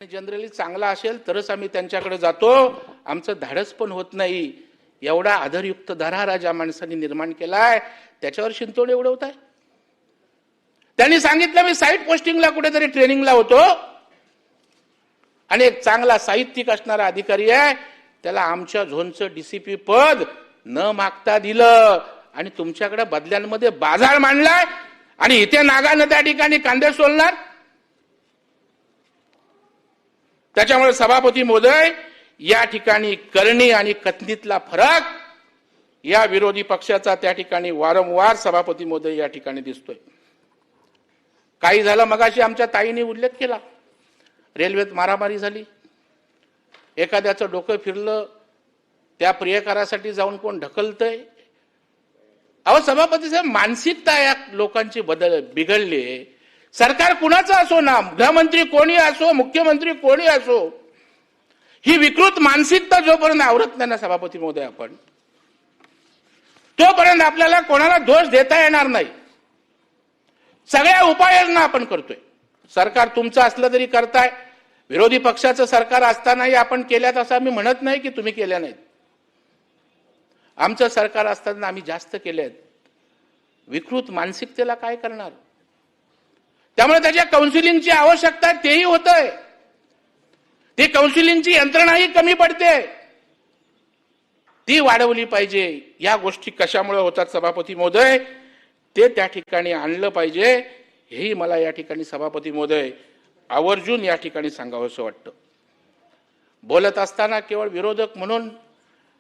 Generally चांगला असेल तरच आम्ही त्यांच्याकडे जातो. आमचं धाडस पण होत नाही. एवढा आदरयुक्त दरारा ज्या माणसांनी निर्माण केलाय त्याच्यावर शिंतोडे उडवताय. त्यांनी सांगितलं मी साईट पोस्टिंगला कुठेतरी ट्रेनिंगला होतो आणि एक चांगला साहित्यिक असणारा अधिकारी आहे, त्याला आमच्या झोनचं डीसीपी पद न मागता दिलं आणि तुमच्याकडे बदल्यांमध्ये बाजार मांडलाय आणि इथे नागानं त्या ठिकाणी कांदे सोलणार. त्याच्यामुळे सभापती महोदय, या ठिकाणी करणी आणि कथनीतला फरक या विरोधी पक्षाचा त्या ठिकाणी वारंवार सभापती महोदय या ठिकाणी दिसतोय. काही झालं मगाशी आमच्या ताईने उल्लेख केला, रेल्वेत मारामारी झाली, एखाद्याचं डोकं फिरलं, त्या प्रियकरासाठी जाऊन कोण ढकलतय. अहो सभापती साहेब, मानसिकता या लोकांची बिघडली. सरकार कुणाचं असो ना, गृहमंत्री कोणी असो, मुख्यमंत्री कोणी असो, ही विकृत मानसिकता जोपर्यंत आवरत नाही ना सभापती महोदय आपण, तोपर्यंत आपल्याला कोणाला दोष देता येणार नाही. सगळ्या उपाययोजना आपण करतोय. सरकार तुमचं असलं तरी करताय, विरोधी पक्षाचं सरकार असतानाही आपण केल्यात असं आम्ही म्हणत नाही की तुम्ही केल्या नाहीत. आमचं सरकार असताना आम्ही जास्त केलेत. विकृत मानसिकतेला काय करणार? त्यामुळे त्याच्या काउन्सिलिंगची आवश्यकता तेही होतंय. ती काउन्सिलिंगची यंत्रणाही कमी पडते, ती वाढवली पाहिजे. या गोष्टी कशामुळे होतात सभापती महोदय, ते त्या ठिकाणी आणलं पाहिजे. हेही मला या ठिकाणी सभापती महोदय आवर्जून या ठिकाणी सांगावंसं वाटतं. बोलत असताना केवळ विरोधक म्हणून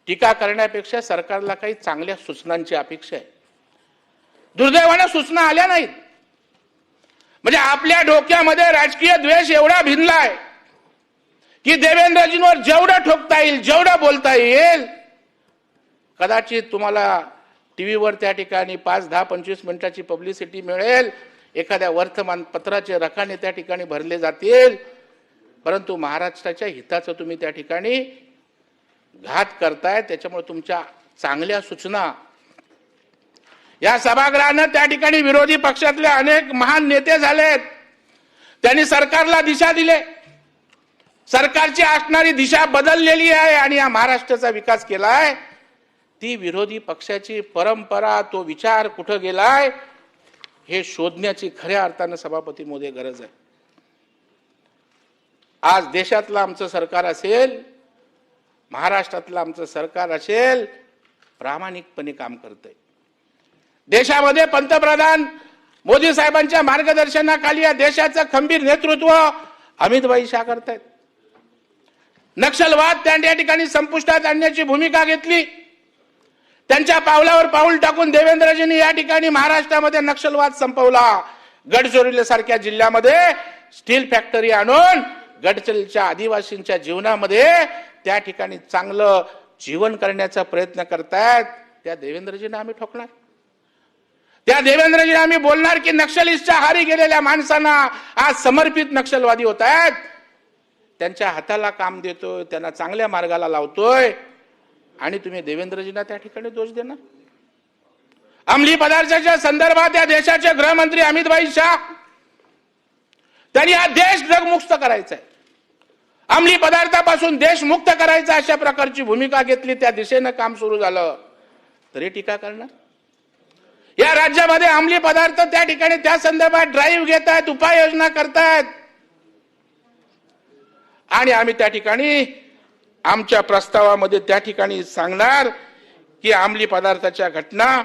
टीका करण्यापेक्षा सरकारला काही चांगल्या सूचनांची अपेक्षा आहे. दुर्दैवाने सूचना आल्या नाहीत. म्हणजे आपल्या डोक्यामध्ये राजकीय द्वेष एवढा भिनलाय की देवेंद्रजींवर जेवढं ठोकता येईल, जेवढं बोलता येईल, कदाचित तुम्हाला टीव्हीवर त्या ठिकाणी 5, 10, 25 मिनिटाची पब्लिसिटी मिळेल, एखाद्या वर्तमानपत्राचे रकाने त्या ठिकाणी भरले जातील, परंतु महाराष्ट्राच्या हिताचं तुम्ही त्या ठिकाणी घात करताय. त्याच्यामुळे तुमच्या चांगल्या सूचना या सभागृहानं त्या ठिकाणी विरोधी पक्षातले अनेक महान नेते झालेत, त्यांनी सरकारला दिशा दिले. सरकारची असणारी दिशा बदललेली आहे आणि या महाराष्ट्राचा विकास केलाय. ती विरोधी पक्षाची परंपरा, तो विचार कुठं गेलाय हे शोधण्याची खऱ्या अर्थानं सभापती महोदय गरज आहे. आज देशातलं आमचं सरकार असेल, महाराष्ट्रातलं आमचं सरकार असेल, प्रामाणिकपणे काम करतंय. देशामध्ये पंतप्रधान मोदी साहेबांच्या मार्गदर्शनाखाली या देशाचं खंबीर नेतृत्व अमितभाई शाह करतायत. नक्षलवाद त्या ठिकाणी संपुष्टात आणण्याची भूमिका घेतली. त्यांच्या पावलावर पाऊल टाकून देवेंद्रजींनी या ठिकाणी महाराष्ट्रामध्ये नक्षलवाद संपवला. गडचिरोली सारख्या जिल्ह्यामध्ये स्टील फॅक्टरी आणून गडचिरोलीच्या आदिवासींच्या जीवनामध्ये त्या ठिकाणी चांगलं जीवन करण्याचा प्रयत्न करतायत. त्या देवेंद्रजींना आम्ही ठोकणार, त्या देवेंद्रजींना आम्ही बोलणार की नक्षलिस्टच्या हारी गेलेल्या माणसांना आज समर्पित नक्षलवादी होत आहेत. त्यांच्या हाताला काम देतोय, त्यांना चांगल्या मार्गाला लावतोय आणि तुम्ही देवेंद्रजींना त्या ठिकाणी दोष देणार. अंमली पदार्थाच्या संदर्भात या देशाचे गृहमंत्री अमितभाई शाह, त्यांनी हा देश ड्रगमुक्त करायचा आहे, अंमली पदार्थापासून देश मुक्त करायचा, अशा प्रकारची भूमिका घेतली. त्या दिशेनं काम सुरू झालं तरी टीका करणार. या राज्यामध्ये अंमली पदार्थ त्या ठिकाणी त्या संदर्भात ड्राईव्ह घेत आहेत, उपाययोजना करतायत आणि आम्ही त्या ठिकाणी आमच्या प्रस्तावामध्ये त्या ठिकाणी सांगणार की अंमली पदार्थाच्या घटना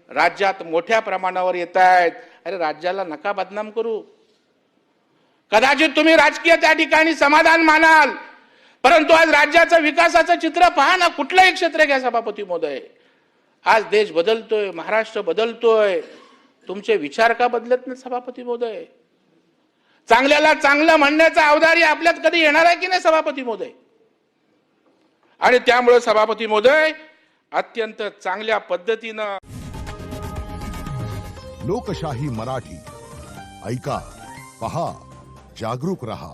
राज्यात मोठ्या प्रमाणावर येत आहेत. अरे राज्याला नका बदनाम करू. कदाचित तुम्ही राजकीय त्या ठिकाणी समाधान मानाल, परंतु आज राज्याचं विकासाचं चित्र पहा ना. कुठलंही क्षेत्र घ्या सभापती महोदय, आज देश बदलतोय, महाराष्ट्र बदलतोय. तुमचे विचार का बदलत नाही सभापती महोदय? चांगल्याला चांगलं म्हणण्याचा अवधारी आपल्यात कधी येणार आहे की नाही सभापती महोदय? आणि त्यामुळे सभापती महोदय अत्यंत चांगल्या पद्धतीनं लोकशाही मराठी ऐका, पहा, जागरूक रहा.